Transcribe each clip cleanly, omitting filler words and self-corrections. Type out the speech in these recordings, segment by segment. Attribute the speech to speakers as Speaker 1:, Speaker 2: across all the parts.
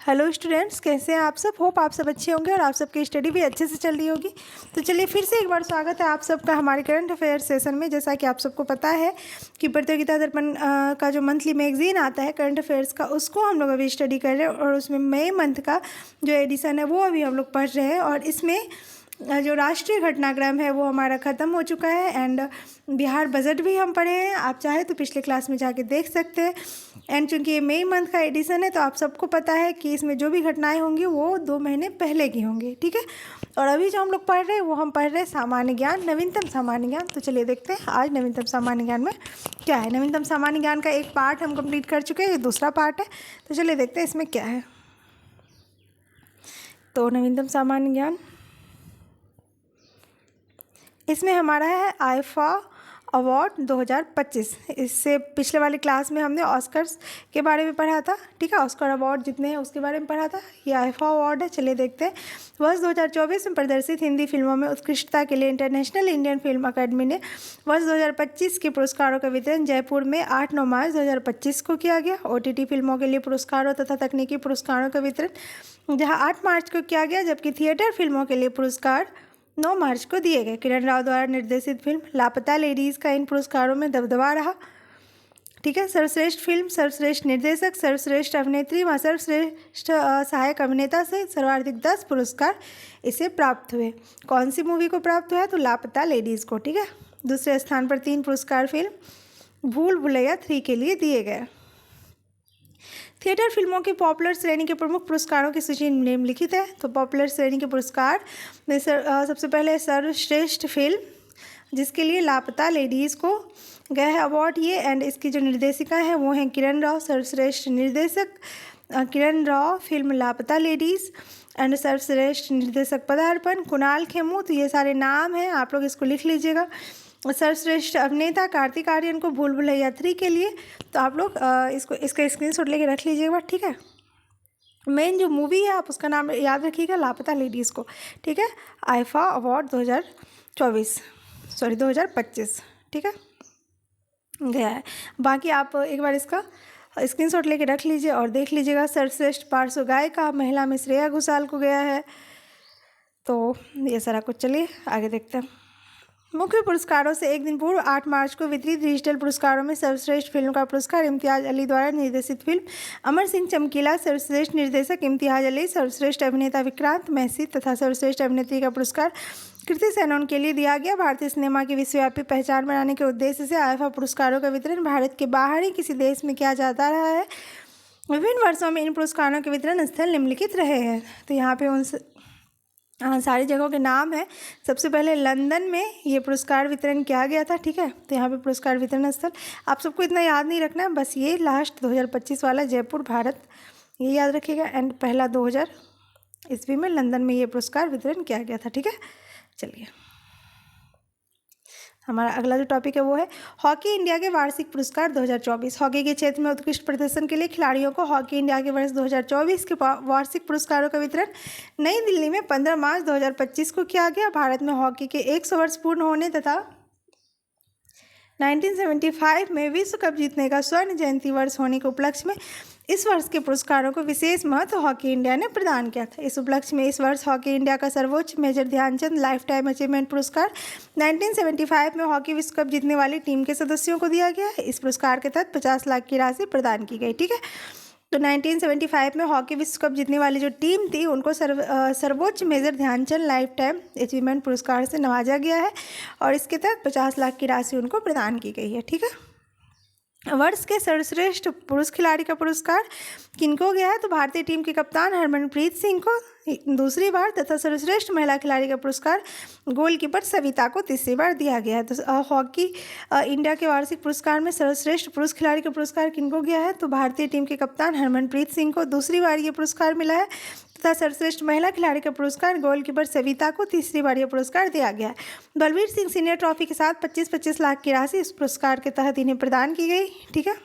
Speaker 1: Hello students, कैसे हैं आप सब। होप आप सब अच्छे होंगे और आप सबकी स्टडी भी अच्छे से चल रही होगी। तो चलिए फिर से एक बार स्वागत है आप सबका हमारे करंट अफेयर सेशन में। जैसा कि आप सबको पता है कि प्रतियोगिता दर्पण का जो मंथली मैगजीन आता है करंट अफेयर्स का, उसको हम लोग अभी स्टडी कर रहे हैं और उसमें मई मंथ का जो एडिशन है वो अभी हम लोग पढ़ रहे हैं। और इसमें जो राष्ट्रीय घटनाक्रम है वो हमारा ख़त्म हो चुका है एंड बिहार बजट भी हम पढ़े हैं। आप चाहे तो पिछले क्लास में जाके देख सकते हैं। एंड चूंकि ये मई मंथ का एडिशन है तो आप सबको पता है कि इसमें जो भी घटनाएं होंगी वो 2 महीने पहले की होंगी, ठीक है। और अभी जो हम लोग पढ़ रहे हैं वो हम पढ़ रहे हैं सामान्य ज्ञान, नवीनतम सामान्य ज्ञान। तो चलिए देखते हैं आज नवीनतम सामान्य ज्ञान में क्या है। नवीनतम सामान्य ज्ञान का एक पार्ट हम कंप्लीट कर चुके हैं, ये दूसरा पार्ट है। तो चलिए देखते हैं इसमें क्या है। तो नवीनतम सामान्य ज्ञान, इसमें हमारा है आईफा अवार्ड 2025। इससे पिछले वाली क्लास में हमने ऑस्कर्स के बारे में पढ़ा था, ठीक है। ऑस्कर अवार्ड जितने हैं उसके बारे में पढ़ा था। ये आईफा अवार्ड है। चलिए देखते हैं। वर्ष 2024 में प्रदर्शित हिंदी फिल्मों में उत्कृष्टता के लिए इंटरनेशनल इंडियन फिल्म अकादमी ने वर्ष 2025 के पुरस्कारों का वितरण जयपुर में 8-9 मार्च 2025 को किया गया। OTT फिल्मों के लिए पुरस्कारों तथा तकनीकी पुरस्कारों का वितरण जहाँ 8 मार्च को किया गया, जबकि थिएटर फिल्मों के लिए पुरस्कार 9 मार्च को दिए गए। किरण राव द्वारा निर्देशित फिल्म लापता लेडीज़ का इन पुरस्कारों में दबदबा रहा, ठीक है। सर्वश्रेष्ठ फिल्म, सर्वश्रेष्ठ निर्देशक, सर्वश्रेष्ठ अभिनेत्री व सर्वश्रेष्ठ सहायक अभिनेता से सर्वाधिक 10 पुरस्कार इसे प्राप्त हुए। कौन सी मूवी को प्राप्त हुआ है? तो लापता लेडीज़ को, ठीक है। दूसरे स्थान पर 3 पुरस्कार फिल्म भूल भुलैया 3 के लिए दिए गए। थिएटर फिल्मों की पॉपुलर श्रेणी के प्रमुख पुरस्कारों की सूची निम्नलिखित है। तो पॉपुलर श्रेणी के पुरस्कार में सबसे पहले सर्वश्रेष्ठ फिल्म, जिसके लिए लापता लेडीज़ को गया है अवार्ड ये। एंड इसकी जो निर्देशिका है वो हैं किरण राव। सर्वश्रेष्ठ निर्देशक किरण राव, फिल्म लापता लेडीज़। एंड सर्वश्रेष्ठ निर्देशक पदार्पण कुणाल खेमू। तो ये सारे नाम हैं, आप लोग इसको लिख लीजिएगा। सर्वश्रेष्ठ अभिनेता कार्तिक आर्यन को भूल भुलैया 3 के लिए। तो आप लोग इसका स्क्रीनशॉट लेके रख लीजिएगा, ठीक है। मेन जो मूवी है आप उसका नाम याद रखिएगा, लापता लेडीज़ को, ठीक है। आईफा अवार्ड 2025, ठीक है, गया है। बाकी आप एक बार इसका स्क्रीनशॉट लेके रख लीजिए और देख लीजिएगा। सर्वश्रेष्ठ पार्श्व गायिका महिला में श्रेया घोषाल को गया है। तो ये सारा कुछ, चलिए आगे देखते हैं। मुख्य पुरस्कारों से एक दिन पूर्व 8 मार्च को वितरित डिजिटल पुरस्कारों में सर्वश्रेष्ठ फिल्म का पुरस्कार इम्तियाज अली द्वारा निर्देशित फिल्म अमर सिंह चमकीला, सर्वश्रेष्ठ निर्देशक इम्तियाज अली, सर्वश्रेष्ठ अभिनेता विक्रांत मैसी तथा सर्वश्रेष्ठ अभिनेत्री का पुरस्कार कृति सेनन के लिए दिया गया। भारतीय सिनेमा की विश्वव्यापी पहचान बनाने के उद्देश्य से आईफा पुरस्कारों का वितरण भारत के बाहर ही किसी देश में किया जाता रहा है। विभिन्न वर्षों में इन पुरस्कारों के वितरण स्थल निम्नलिखित रहे हैं। तो यहाँ पे उन सारी जगहों के नाम है। सबसे पहले लंदन में ये पुरस्कार वितरण किया गया था, ठीक है। तो यहाँ पे पुरस्कार वितरण स्थल आप सबको इतना याद नहीं रखना है, बस ये लास्ट 2025 वाला जयपुर भारत, ये याद रखिएगा। एंड पहला 2000 ईस्वी में लंदन में ये पुरस्कार वितरण किया गया था, ठीक है। चलिए हमारा अगला जो टॉपिक है वो है हॉकी इंडिया के वार्षिक पुरस्कार 2024। हॉकी के क्षेत्र में उत्कृष्ट प्रदर्शन के लिए खिलाड़ियों को हॉकी इंडिया के वर्ष 2024 के वार्षिक पुरस्कारों का वितरण नई दिल्ली में 15 मार्च 2025 को किया गया। भारत में हॉकी के 100 वर्ष पूर्ण होने तथा 1975 में विश्व कप जीतने का स्वर्ण जयंती वर्ष होने के उपलक्ष्य में इस वर्ष के पुरस्कारों को विशेष महत्व हॉकी इंडिया ने प्रदान किया था। इस उपलक्ष्य में इस वर्ष हॉकी इंडिया का सर्वोच्च major Dhyan Chand lifetime achievement पुरस्कार 1975 में हॉकी विश्व कप जीतने वाली टीम के सदस्यों को दिया गया है। इस पुरस्कार के तहत 50 लाख की राशि प्रदान की गई, ठीक है। तो 1975 में हॉकी विश्व कप जीतने वाली जो टीम थी उनको सर्वोच्च major Dhyan Chand lifetime achievement पुरस्कार से नवाजा गया है और इसके तहत 50 लाख की राशि उनको प्रदान की गई है, ठीक है। वर्ष के सर्वश्रेष्ठ पुरुष खिलाड़ी का पुरस्कार किनको गया है? तो भारतीय टीम के कप्तान हरमनप्रीत सिंह को दूसरी बार तथा सर्वश्रेष्ठ महिला खिलाड़ी का पुरस्कार गोलकीपर सविता को तीसरी बार दिया गया है। तो हॉकी इंडिया के वार्षिक पुरस्कार में सर्वश्रेष्ठ पुरुष खिलाड़ी का पुरस्कार किनको गया है? तो भारतीय टीम के कप्तान हरमनप्रीत सिंह को दूसरी बार ये पुरस्कार मिला है तथा सर्वश्रेष्ठ महिला खिलाड़ी का पुरस्कार गोलकीपर सविता को तीसरी बार यह पुरस्कार दिया गया है। बलवीर सिंह सीनियर ट्रॉफी के साथ 25-25 लाख की राशि इस पुरस्कार के तहत इन्हें प्रदान की गई, ठीक है।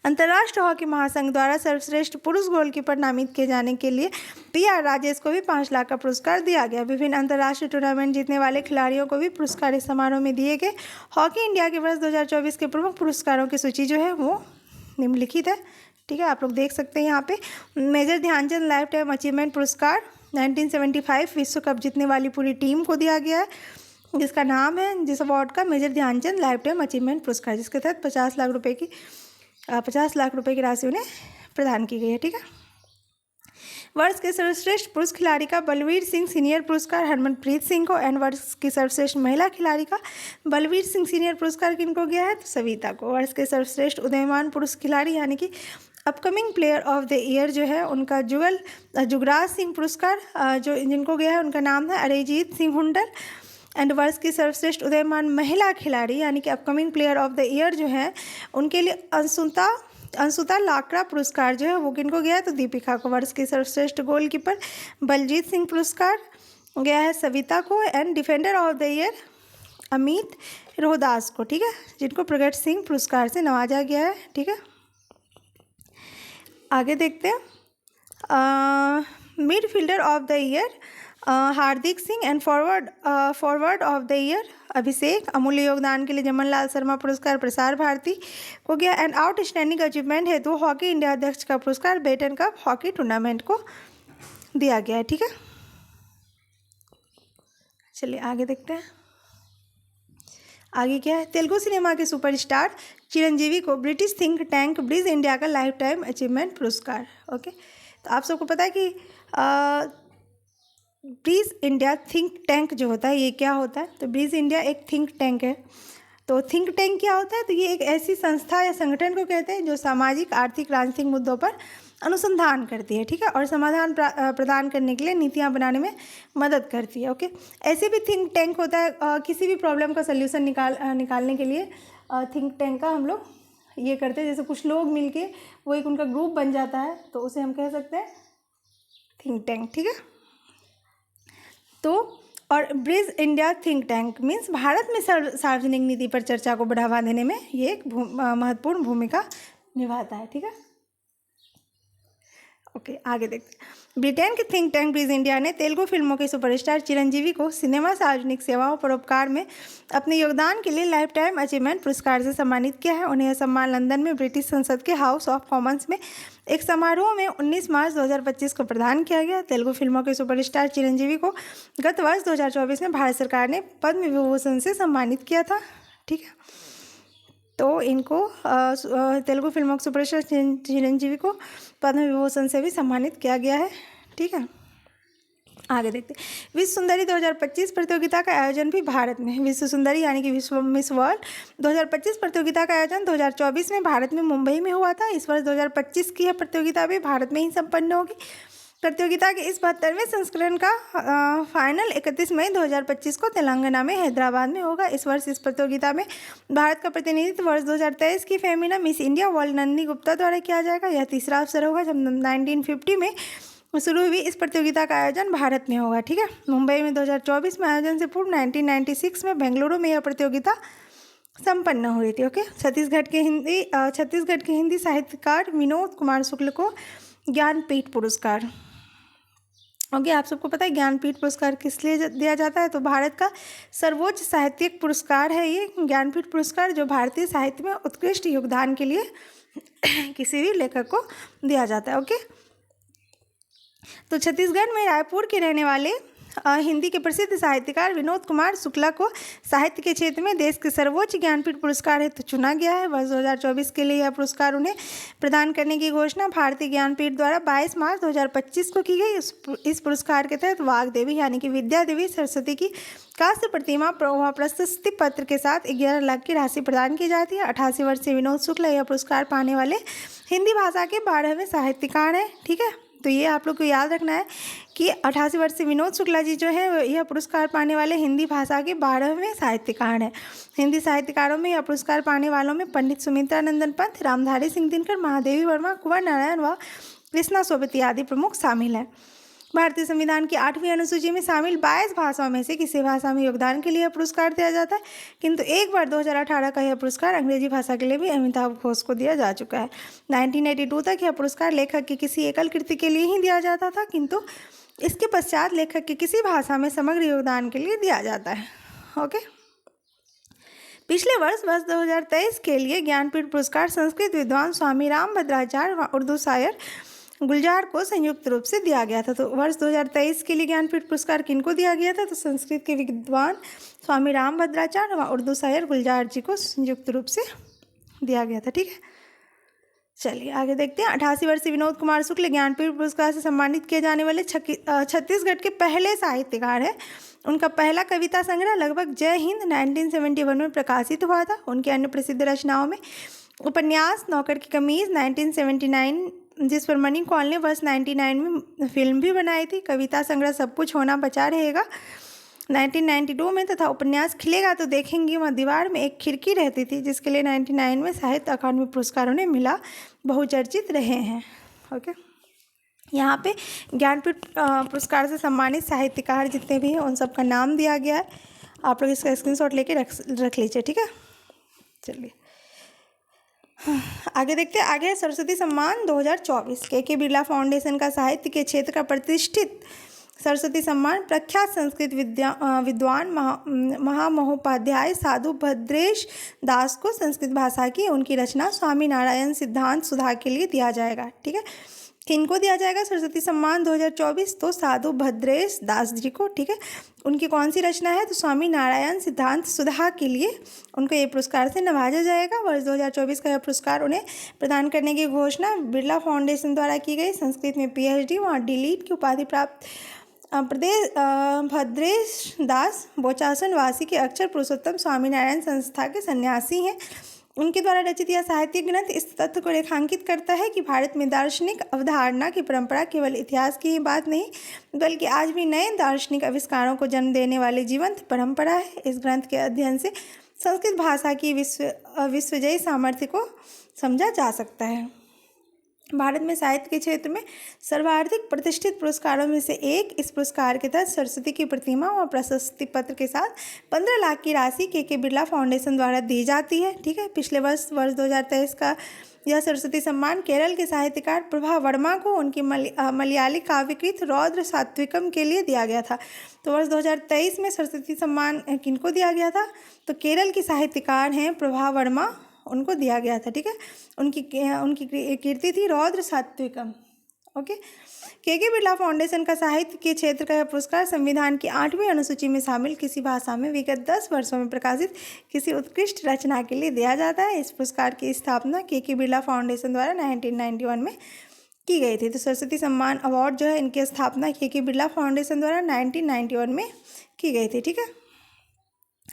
Speaker 1: अंतर्राष्ट्रीय हॉकी महासंघ द्वारा सर्वश्रेष्ठ पुरुष गोलकीपर नामित किए जाने के लिए PR राजेश को भी 5 लाख का पुरस्कार दिया गया। विभिन्न अंतर्राष्ट्रीय टूर्नामेंट जीतने वाले खिलाड़ियों को भी पुरस्कार इस समारोह में दिए गए। हॉकी इंडिया के वर्ष 2024 के प्रमुख पुरस्कारों की सूची जो है वो निम्नलिखित है, ठीक है, आप लोग देख सकते हैं यहाँ पे major Dhyan Chand lifetime achievement पुरस्कार 1975 विश्व कप जीतने वाली पूरी टीम को दिया गया है, जिसका नाम है, जिस अवार्ड का major Dhyan Chand lifetime achievement पुरस्कार, जिसके तहत 50 लाख रुपए की राशि उन्हें प्रदान की गई है। ठीक है, वर्ष के सर्वश्रेष्ठ पुरुष खिलाड़ी का बलवीर सिंह सीनियर पुरस्कार हरमनप्रीत सिंह को, एंड वर्ष की सर्वश्रेष्ठ महिला खिलाड़ी का बलवीर सिंह सीनियर पुरस्कार किनको गया है, तो सविता को। वर्ष के सर्वश्रेष्ठ उदयमान पुरुष खिलाड़ी यानी कि upcoming player of the year जो है उनका जुगराज सिंह पुरस्कार जो जिनको गया है उनका नाम है अरिजीत सिंह हुंडल। एंड वर्ष की सर्वश्रेष्ठ उदयमान महिला खिलाड़ी यानी कि upcoming player of the year जो है उनके लिए अंशुता लाकड़ा पुरस्कार जो है वो किनको गया है, तो दीपिका को। वर्ष की सर्वश्रेष्ठ गोलकीपर बलजीत सिंह पुरस्कार गया है सविता को। And defender of the year Amit Rohidas को, ठीक है, जिनको प्रगट सिंह पुरस्कार से नवाजा गया है। ठीक है, आगे देखते हैं midfielder of the year Hardik Singh and forward of the year Abhishek. अमूल्य योगदान के लिए जमनलाल शर्मा पुरस्कार प्रसार भारती को गया। एंड आउटस्टैंडिंग अचीवमेंट हेतु हॉकी इंडिया अध्यक्ष का पुरस्कार बेटन कप हॉकी टूर्नामेंट को दिया गया है। ठीक है, चलिए आगे देखते हैं आगे क्या है। तेलुगु सिनेमा के सुपरस्टार चिरंजीवी को British think tank bridge India का लाइफ टाइम अचीवमेंट पुरस्कार। ओके, तो आप सबको पता है कि ब्रिज इंडिया थिंक टैंक जो होता है ये क्या होता है, तो ब्रिज इंडिया एक थिंक टैंक है। तो थिंक टैंक क्या होता है, तो ये एक ऐसी संस्था या संगठन को कहते हैं जो सामाजिक आर्थिक राजनीतिक मुद्दों पर अनुसंधान करती है, ठीक है, और समाधान प्रदान करने के लिए नीतियाँ बनाने में मदद करती है। ओके, ऐसे भी थिंक टैंक होता है किसी भी प्रॉब्लम का सल्यूशन निकालने के लिए थिंक टैंक का हम लोग ये करते हैं, जैसे कुछ लोग मिलके वो एक उनका ग्रुप बन जाता है तो उसे हम कह सकते हैं थिंक टैंक। ठीक है, तो और bridge India think tank means Bharat में सार्वजनिक नीति पर चर्चा को बढ़ावा देने में ये एक महत्वपूर्ण भूमिका निभाता है। ठीक है, ओके, आगे देखते हैं। ब्रिटेन के थिंक टैंक ब्रिज इंडिया ने तेलुगु फिल्मों के सुपरस्टार चिरंजीवी को सिनेमा सार्वजनिक सेवाओं परोपकार में अपने योगदान के लिए लाइफ टाइम अचीवमेंट पुरस्कार से सम्मानित किया है। उन्हें यह सम्मान लंदन में ब्रिटिश संसद के हाउस ऑफ कॉमन्स में एक समारोह में 19 मार्च 2025 को प्रदान किया गया। तेलुगु फिल्मों के सुपरस्टार चिरंजीवी को गत वर्ष 2024 में भारत सरकार ने पद्म विभूषण से सम्मानित किया था। ठीक है, तो इनको तेलुगु फिल्मों के सुपरस्टार चिरंजीवी को पद्म विभूषण से भी सम्मानित किया गया है। ठीक है, आगे देखते हैं। विश्व सुंदरी 2025 प्रतियोगिता का आयोजन भी भारत में है। विश्व सुंदरी यानी कि विश्व मिस वर्ल्ड 2025 प्रतियोगिता का आयोजन 2024 में भारत में मुंबई में हुआ था। इस वर्ष 2025 की यह प्रतियोगिता भी भारत में ही संपन्न होगी। प्रतियोगिता के इस 72वें संस्करण का फाइनल 31 मई 2025 को तेलंगाना में हैदराबाद में होगा। इस वर्ष इस प्रतियोगिता में भारत का प्रतिनिधित्व वर्ष 2023 की Femina miss India world Nandini Gupta द्वारा किया जाएगा। यह तीसरा अवसर होगा जब 1950 में शुरू हुई इस प्रतियोगिता का आयोजन भारत में होगा। ठीक है, मुंबई में 2024 में आयोजन से पूर्व 1996 में बेंगलुरु में यह प्रतियोगिता संपन्न हुई थी। ओके, छत्तीसगढ़ के हिंदी साहित्यकार विनोद कुमार शुक्ल को ज्ञानपीठ पुरस्कार। ओके, आप सबको पता है ज्ञानपीठ पुरस्कार किस लिए दिया जाता है, तो भारत का सर्वोच्च साहित्यिक पुरस्कार है ये ज्ञानपीठ पुरस्कार, जो भारतीय साहित्य में उत्कृष्ट योगदान के लिए किसी भी लेखक को दिया जाता है। ओके, तो छत्तीसगढ़ में रायपुर के रहने वाले हिंदी के प्रसिद्ध साहित्यकार विनोद कुमार शुक्ला को साहित्य के क्षेत्र में देश के सर्वोच्च ज्ञानपीठ पुरस्कार हेतु चुना गया है। वर्ष 2024 के लिए यह पुरस्कार उन्हें प्रदान करने की घोषणा भारतीय ज्ञानपीठ द्वारा 22 मार्च 2025 को की गई। इस पुरस्कार के तहत वाग्देवी यानी कि विद्या देवी सरस्वती की कांस्य प्रतिमा प्रशस्ति पत्र के साथ 11 लाख की राशि प्रदान की जाती है। 88 वर्षीय विनोद शुक्ला यह पुरस्कार पाने वाले हिंदी भाषा के 12वें साहित्यकार हैं। ठीक है, तो ये आप लोग को याद रखना है कि 88 वर्षीय विनोद शुक्ला जी जो है यह पुरस्कार पाने वाले हिंदी भाषा के 12वें साहित्यकार हैं। हिंदी साहित्यकारों में यह पुरस्कार पाने वालों में पंडित सुमित्रा नंदन पंत, रामधारी सिंह दिनकर, महादेवी वर्मा, कुंवर नारायण व कृष्णा सोबती आदि प्रमुख शामिल हैं। भारतीय संविधान की 8वीं अनुसूची में शामिल 22 भाषाओं में से किसी भाषा में योगदान के लिए यह पुरस्कार दिया जाता है, किंतु एक बार 2018 का यह पुरस्कार अंग्रेजी भाषा के लिए भी अमिताभ घोष को दिया जा चुका है। 1982 तक यह पुरस्कार लेखक की किसी एकल कृति के लिए ही दिया जाता था, किंतु इसके पश्चात लेखक की किसी भाषा में समग्र योगदान के लिए दिया जाता है। ओके, पिछले वर्ष 2023 के लिए ज्ञानपीठ पुरस्कार संस्कृत विद्वान स्वामी रामभद्राचार्य व उर्दू शायर गुलजार को संयुक्त रूप से दिया गया था। तो वर्ष 2023 के लिए ज्ञानपीठ पुरस्कार किनको दिया गया था? तो संस्कृत के विद्वान स्वामी रामभद्राचार्य व उर्दू शायर गुलजार जी को संयुक्त रूप से दिया गया था। ठीक है, चलिए आगे देखते हैं। 88 वर्षीय विनोद कुमार शुक्ल ज्ञानपीठ पुरस्कार से सम्मानित किए जाने वाले छत्तीसगढ़ के पहले साहित्यकार हैं। उनका पहला कविता संग्रह लगभग जय हिंद 1971 में प्रकाशित हुआ था। उनकी अन्य प्रसिद्ध रचनाओं में उपन्यास नौकर की कमीज 1979, जिस पर मनी कौल ने वर्ष 1999 में फिल्म भी बनाई थी, कविता संग्रह सब कुछ होना बचा रहेगा 1992 में, तथा उपन्यास खिलेगा तो देखेंगी वहाँ दीवार में एक खिड़की रहती थी, जिसके लिए 1999 में साहित्य अकादमी पुरस्कार उन्हें मिला, बहुचर्चित रहे हैं। ओके, यहाँ पे ज्ञानपीठ पुरस्कार से सम्मानित साहित्यकार जितने भी हैं उन सब का नाम दिया गया है। आप लोग इसका स्क्रीनशॉट लेके रख लीजिए। ठीक है, चलिए आगे देखते हैं। आगे है सरस्वती सम्मान 2024। के बिरला फाउंडेशन का साहित्य के क्षेत्र का प्रतिष्ठित सरस्वती सम्मान प्रख्यात संस्कृत विद्वान महामहोपाध्याय साधु भद्रेश दास को संस्कृत भाषा की उनकी रचना स्वामी नारायण सिद्धांत सुधा के लिए दिया जाएगा। ठीक है, किनको दिया जाएगा सरस्वती सम्मान 2024? तो साधु भद्रेश दास जी को। ठीक है, उनकी कौन सी रचना है? तो स्वामी नारायण सिद्धांत सुधा के लिए उनको ये पुरस्कार से नवाजा जाएगा। वर्ष 2024 का यह पुरस्कार उन्हें प्रदान करने की घोषणा बिरला फाउंडेशन द्वारा की गई। संस्कृत में PhD व D.Litt की उपाधि प्राप्त भद्रेश दास बोचासन वासी के अक्षर पुरुषोत्तम स्वामीनारायण संस्था के सन्यासी हैं। उनके द्वारा रचित यह साहित्यिक ग्रंथ इस तथ्य को रेखांकित करता है कि भारत में दार्शनिक अवधारणा की परंपरा केवल इतिहास की ही बात नहीं, बल्कि आज भी नए दार्शनिक आविष्कारों को जन्म देने वाली जीवंत परंपरा है। इस ग्रंथ के अध्ययन से संस्कृत भाषा की विश्वजयी सामर्थ्य को समझा जा सकता है। भारत में साहित्य के क्षेत्र में सर्वाधिक प्रतिष्ठित पुरस्कारों में से एक इस पुरस्कार के तहत सरस्वती की प्रतिमा और प्रशस्ति पत्र के साथ 15 लाख की राशि के बिरला फाउंडेशन द्वारा दी जाती है। ठीक है, पिछले वर्ष 2023 का यह सरस्वती सम्मान केरल के साहित्यकार प्रभा वर्मा को उनकी मलयाली काव्यकृत रौद्र सात्विकम के लिए दिया गया था। तो वर्ष 2023 में सरस्वती सम्मान किनको दिया गया था? तो केरल की साहित्यकार हैं प्रभा वर्मा, उनको दिया गया था। ठीक है, उनकी कीर्ति थी रौद्र सात्विकम। ओके, के बिरला फाउंडेशन का साहित्य के क्षेत्र का यह पुरस्कार संविधान की 8वीं अनुसूची में शामिल किसी भाषा में विगत 10 वर्षों में प्रकाशित किसी उत्कृष्ट रचना के लिए दिया जाता है। इस पुरस्कार की स्थापना के बिरला फाउंडेशन द्वारा 1991 में की गई थी। तो सरस्वती सम्मान अवार्ड जो है इनकी स्थापना के बिरला फाउंडेशन द्वारा 1991 में की गई थी। ठीक है,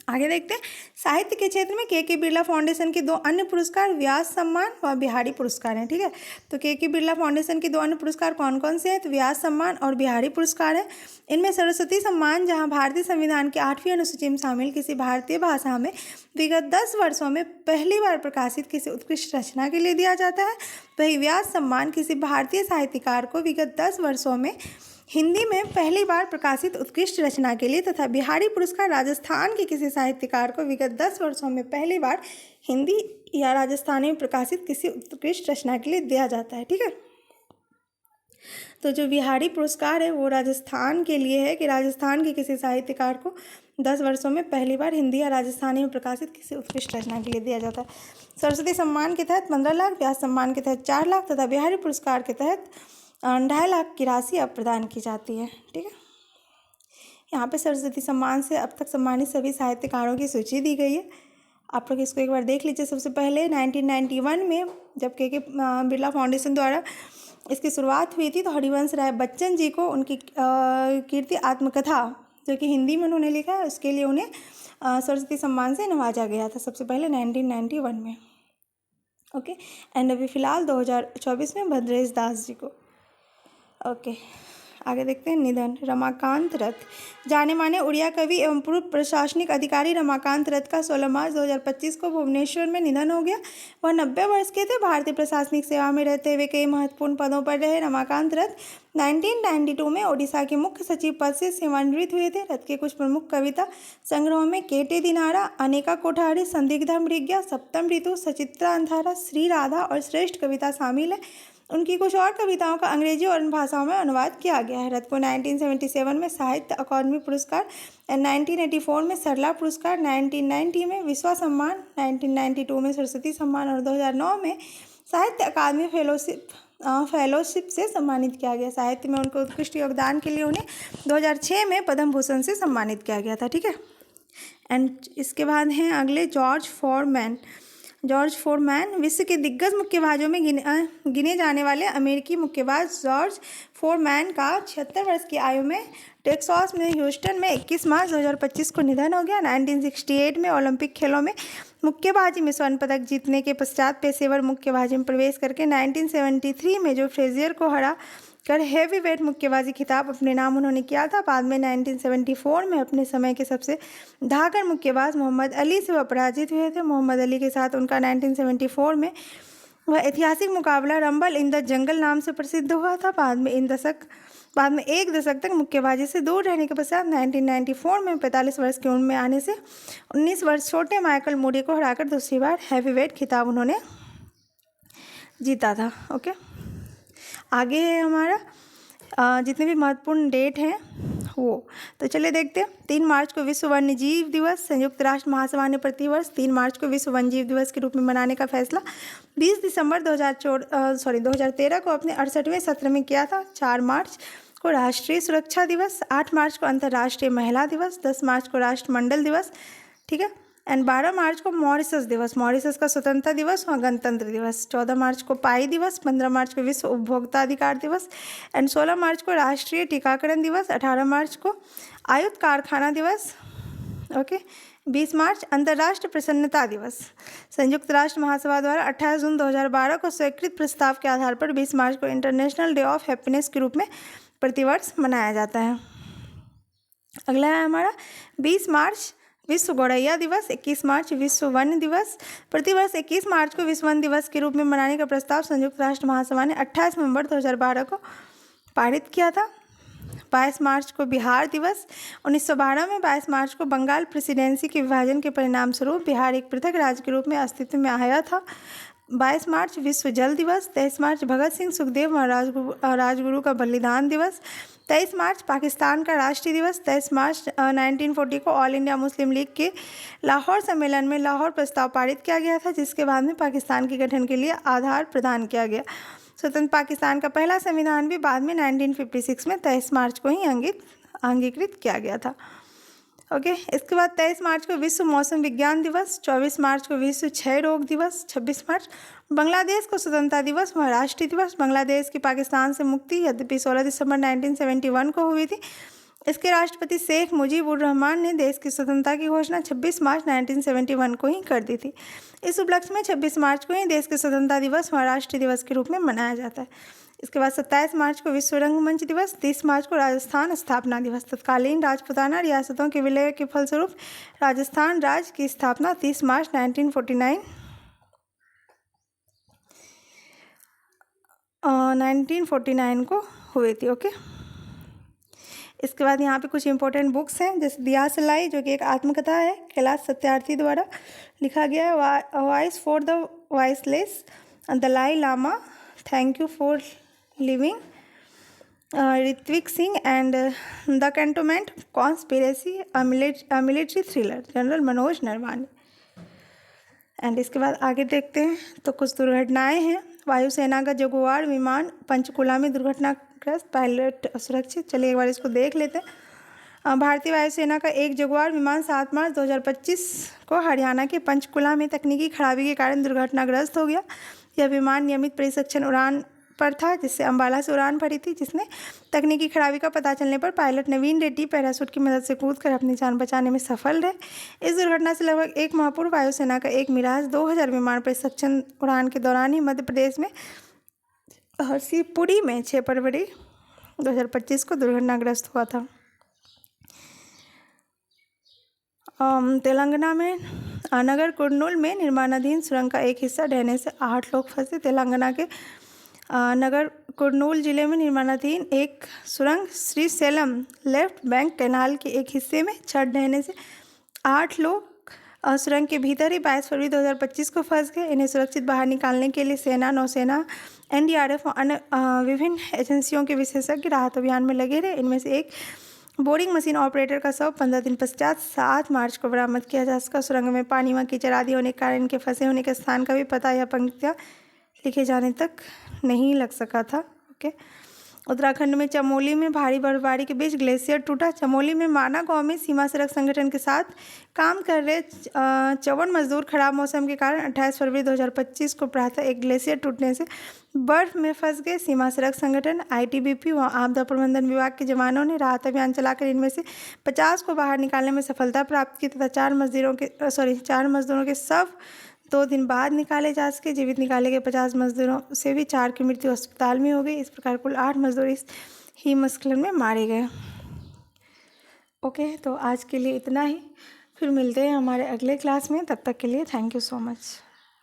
Speaker 1: आगे देखते हैं। साहित्य के क्षेत्र में के बिरला फाउंडेशन के 2 अन्य पुरस्कार व्यास सम्मान व बिहारी पुरस्कार हैं। ठीक है, तो के बिरला फाउंडेशन के 2 अन्य पुरस्कार कौन कौन से हैं? तो व्यास सम्मान और बिहारी पुरस्कार है। इनमें सरस्वती सम्मान जहां भारतीय संविधान की 8वीं अनुसूची में शामिल किसी भारतीय भाषा में विगत 10 वर्षों में पहली बार प्रकाशित किसी उत्कृष्ट रचना के लिए दिया जाता है। वही व्यास सम्मान किसी भारतीय साहित्यकार को विगत 10 वर्षों में हिंदी में पहली बार प्रकाशित उत्कृष्ट रचना के लिए, तथा बिहारी पुरस्कार राजस्थान के किसी साहित्यकार को विगत 10 वर्षों में पहली बार हिंदी या राजस्थानी में प्रकाशित किसी उत्कृष्ट रचना के लिए दिया जाता है। ठीक है, तो जो बिहारी पुरस्कार है वो राजस्थान के लिए है कि राजस्थान के किसी साहित्यकार को 10 वर्षों में पहली बार हिंदी या राजस्थानी में प्रकाशित किसी उत्कृष्ट रचना के लिए दिया जाता है। सरस्वती सम्मान के तहत 15 लाख, व्यास सम्मान के तहत 4 लाख तथा बिहारी पुरस्कार के तहत 2.5 लाख की राशि अब प्रदान की जाती है। ठीक है, यहाँ पे सरस्वती सम्मान से अब तक सम्मानित सभी साहित्यकारों की सूची दी गई है। आप लोग इसको एक बार देख लीजिए। सबसे पहले 1991 में जब के बिरला फाउंडेशन द्वारा इसकी शुरुआत हुई थी तो हरिवंश राय बच्चन जी को उनकी कीर्ति आत्मकथा जो कि हिंदी में उन्होंने लिखा है उसके लिए उन्हें सरस्वती सम्मान से नवाजा गया था सबसे पहले 1991 में। ओके, एंड अभी फ़िलहाल 2024 में भद्रेश दास जी को। ओके, आगे देखते हैं। निधन रमाकांत रथ। जाने माने उड़िया कवि एवं पूर्व प्रशासनिक अधिकारी रमाकांत रथ का 16 मार्च 2025 को भुवनेश्वर में निधन हो गया। वह 90 वर्ष के थे। भारतीय प्रशासनिक सेवा में रहते हुए कई महत्वपूर्ण पदों पर रहे। रमाकांत रथ 1992 में ओडिशा के मुख्य सचिव पद से सेवानिवृत्त हुए थे। रथ के कुछ प्रमुख कविता संग्रहों में केटे दिनारा, अनेका कोठारी, संदिग्धा मृग्या, सप्तम ऋतु, सचित्रा अंधारा, श्री राधा और श्रेष्ठ कविता शामिल है। उनकी कुछ और कविताओं का अंग्रेजी और अन्य भाषाओं में अनुवाद किया गया है। रथ को 1977 में साहित्य अकादमी पुरस्कार, 1984 में सरला पुरस्कार, 1990 में विश्वा सम्मान, 1992 में सरस्वती सम्मान और 2009 में साहित्य अकादमी फेलोशिप से सम्मानित किया गया। साहित्य में उनके उत्कृष्ट योगदान के लिए उन्हें 2006 में पद्म भूषण से सम्मानित किया गया था। ठीक है। एंड इसके बाद हैं अगले जॉर्ज फोरमैन विश्व के दिग्गज मुक्केबाजों में गिने जाने वाले अमेरिकी मुक्केबाज जॉर्ज फोरमैन का 76 वर्ष की आयु में टेक्सास में ह्यूस्टन में 21 मार्च 2025 को निधन हो गया। 1968 में ओलंपिक खेलों में मुक्केबाजी में स्वर्ण पदक जीतने के पश्चात पेशेवर मुक्केबाजी में प्रवेश करके 1973 में जो फ्रेजियर को हरा कर हेवी वेट मुक्केबाजी खिताब अपने नाम उन्होंने किया था। बाद में 1974 में अपने समय के सबसे धाकड़ मुक्केबाज मोहम्मद अली से वह पराजित हुए थे। मोहम्मद अली के साथ उनका 1974 में वह ऐतिहासिक मुकाबला रंबल इन द जंगल नाम से प्रसिद्ध हुआ था। बाद में एक दशक तक मुक्केबाजी से दूर रहने के पश्चात 1994 में 45 वर्ष की उम्र में आने से 19 वर्ष छोटे माइकल मूडी को हराकर दूसरी बार हैवीवेट खिताब उन्होंने जीता था। ओके, आगे है हमारा जितने भी महत्वपूर्ण डेट हैं वो, तो चलिए देखते हैं। 3 मार्च को विश्व वन्य जीव दिवस। संयुक्त राष्ट्र महासभा ने प्रतिवर्ष 3 मार्च को विश्व वन्य जीव दिवस के रूप में मनाने का फैसला 20 दिसंबर 2013 को अपने 68वें सत्र में किया था। 4 मार्च को राष्ट्रीय सुरक्षा दिवस, 8 मार्च को अंतर्राष्ट्रीय महिला दिवस, 10 मार्च को राष्ट्रमंडल दिवस। ठीक है। एंड 12 मार्च को मॉरिशस दिवस, मॉरिशस का स्वतंत्रता दिवस और गणतंत्र दिवस। 14 मार्च को पाई दिवस, 15 मार्च को विश्व उपभोक्ता अधिकार दिवस एंड 16 मार्च को राष्ट्रीय टीकाकरण दिवस, 18 मार्च को आयुध कारखाना दिवस। ओके, 20 मार्च अंतर्राष्ट्रीय प्रसन्नता दिवस। संयुक्त राष्ट्र महासभा द्वारा 28 जून 2012 को स्वीकृत प्रस्ताव के आधार पर 20 मार्च को इंटरनेशनल डे ऑफ हैप्पीनेस के रूप में प्रतिवर्ष मनाया जाता है। अगला है हमारा 20 मार्च विश्व गौरैया दिवस, 21 मार्च विश्व वन दिवस। प्रतिवर्ष 21 मार्च को विश्व वन दिवस के रूप में मनाने का प्रस्ताव संयुक्त राष्ट्र महासभा ने 28 नवंबर 2012 को पारित किया था। 22 मार्च को बिहार दिवस। 1912 में 22 मार्च को बंगाल प्रेसिडेंसी के विभाजन के परिणाम स्वरूप बिहार एक पृथक राज्य के रूप में अस्तित्व में आया था। 22 मार्च विश्व जल दिवस। 23 मार्च भगत सिंह सुखदेव और राजगुरु का बलिदान दिवस। 23 मार्च पाकिस्तान का राष्ट्रीय दिवस। 23 मार्च 1940 को ऑल इंडिया मुस्लिम लीग के लाहौर सम्मेलन में लाहौर प्रस्ताव पारित किया गया था, जिसके बाद में पाकिस्तान के गठन के लिए आधार प्रदान किया गया। स्वतंत्र पाकिस्तान का पहला संविधान भी बाद में 1956 में 23 मार्च को ही अंगीकृत किया गया था। ओके, इसके बाद 23 मार्च को विश्व मौसम विज्ञान दिवस। 24 मार्च को विश्व क्षय रोग दिवस। 26 मार्च बांग्लादेश को स्वतंत्रता दिवस व राष्ट्रीय दिवस। बांग्लादेश की पाकिस्तान से मुक्ति यद्यपि 16 दिसंबर 1971 को हुई थी। इसके राष्ट्रपति शेख मुजीबुर रहमान ने देश की स्वतंत्रता की घोषणा 26 मार्च 1971 को ही कर दी थी। इस उपलक्ष्य में 26 मार्च को ही देश के स्वतंत्रता दिवस व राष्ट्रीय दिवस के रूप में मनाया जाता है। इसके बाद 27 मार्च को विश्व रंगमंच दिवस। 30 मार्च को राजस्थान स्थापना दिवस। तत्कालीन राजपूताना रियासतों के विलय के फलस्वरूप राजस्थान राज्य की स्थापना 30 मार्च 1949 को हुई थी। ओके, इसके बाद यहाँ पे कुछ इंपॉर्टेंट बुक्स हैं, जैसे दिया सलाई जो कि एक आत्मकथा है, कैलाश सत्यार्थी द्वारा लिखा गया है। Voice for the voiceless, Dalai Lama, thank you for living, Ritvik Singh and the cantonment conspiracy, military thriller, general Manoj Naravane. And इसके बाद आगे देखते हैं तो कुछ दुर्घटनाएं हैं। वायुसेना का जगुआर विमान पंचकुला में दुर्घटनाग्रस्त, पायलट असुरक्षित। चलिए एक बार इसको देख लेते हैं। भारतीय वायुसेना का एक जगुआर विमान 7 मार्च 2025 को हरियाणा के पंचकुला में तकनीकी खराबी के कारण दुर्घटनाग्रस्त हो गया। यह विमान नियमित प्रशिक्षण उड़ान पर था, जिससे अंबाला से उड़ान भरी थी, जिसने तकनीकी खराबी का पता चलने पर पायलट नवीन रेड्डी पैराशूट की मदद से कूदकर अपनी जान बचाने में सफल रहे। इस दुर्घटना से लगभग 1 माह पूर्व वायुसेना का एक मिराज 2000 विमान प्रशिक्षण उड़ान के दौरान ही मध्य प्रदेश में हरसीपुरी में 6 फरवरी 2025 को दुर्घटनाग्रस्त हुआ था। तेलंगाना में नगर कुर्नूल में निर्माणाधीन सुरंग का एक हिस्सा ढहने से 8 लोग फंसे। तेलंगाना के नगर कुर्नूल जिले में निर्माणाधीन एक सुरंग श्रीशैलम लेफ्ट बैंक कैनाल के एक हिस्से में छत ढहने से 8 लोग सुरंग के भीतर ही 22 फरवरी 2025 को फंस गए। इन्हें सुरक्षित बाहर निकालने के लिए सेना, नौसेना एनडीआरएफ और अन्य विभिन्न एजेंसियों के विशेषज्ञ राहत अभियान में लगे रहे। इनमें से एक बोरिंग मशीन ऑपरेटर का शव 15 दिन पश्चात 7 मार्च को बरामद किया जा सका। सुरंग में पानी व कीचड़ आदि होने के कारण इनके फंसे होने के स्थान का भी पता या पंक्तियाँ लिखे जाने तक नहीं लग सका था। ओके। उत्तराखंड में चमोली में भारी बर्फबारी के बीच ग्लेशियर टूटा। चमोली में माना गांव में सीमा सड़क संगठन के साथ काम कर रहे 54 मजदूर खराब मौसम के कारण 28 फरवरी 2025 को प्रातः एक ग्लेशियर टूटने से बर्फ में फंस गए। सीमा सड़क संगठन, आईटीबीपी व आपदा प्रबंधन विभाग के जवानों ने राहत अभियान चलाकर इनमें से 50 को बाहर निकालने में सफलता प्राप्त की तथा 4 मजदूरों के शव 2 दिन बाद निकाले जा सके। जीवित निकाले गए 50 मजदूरों से भी 4 की मृत्यु अस्पताल में हो गई। इस प्रकार कुल 8 मजदूर इस हिमस्खलन में मारे गए। ओके, तो आज के लिए इतना ही। फिर मिलते हैं हमारे अगले क्लास में। तब तक के लिए थैंक यू सो मच।